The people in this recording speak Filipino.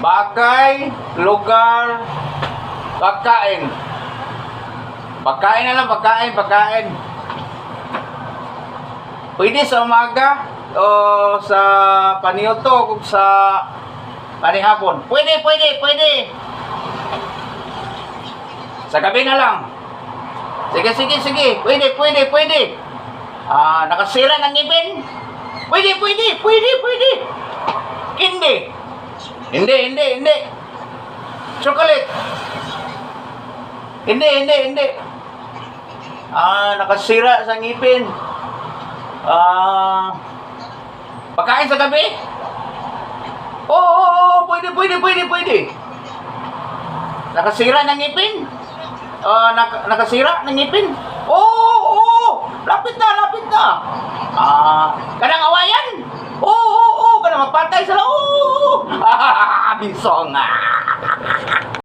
Bagay, lugar, pagkain. Pagkain na lang, pagkain. Pwede sa umaga o sa paniuto o sa panihapon. Pwede. Sa gabi na lang. Sige. Pwede. Nakasira ng ngipin? Pwede. Hindi. Chocolate. Hindi. Nakasira sa ngipin. Pagkain sa gabi? Oo, pwede. Nakasira ng ngipin? Nakasira ng ngipin? Oo, lapit na. Kanang awayan? Oo, kanang mapatay sila. Oo. Bisong.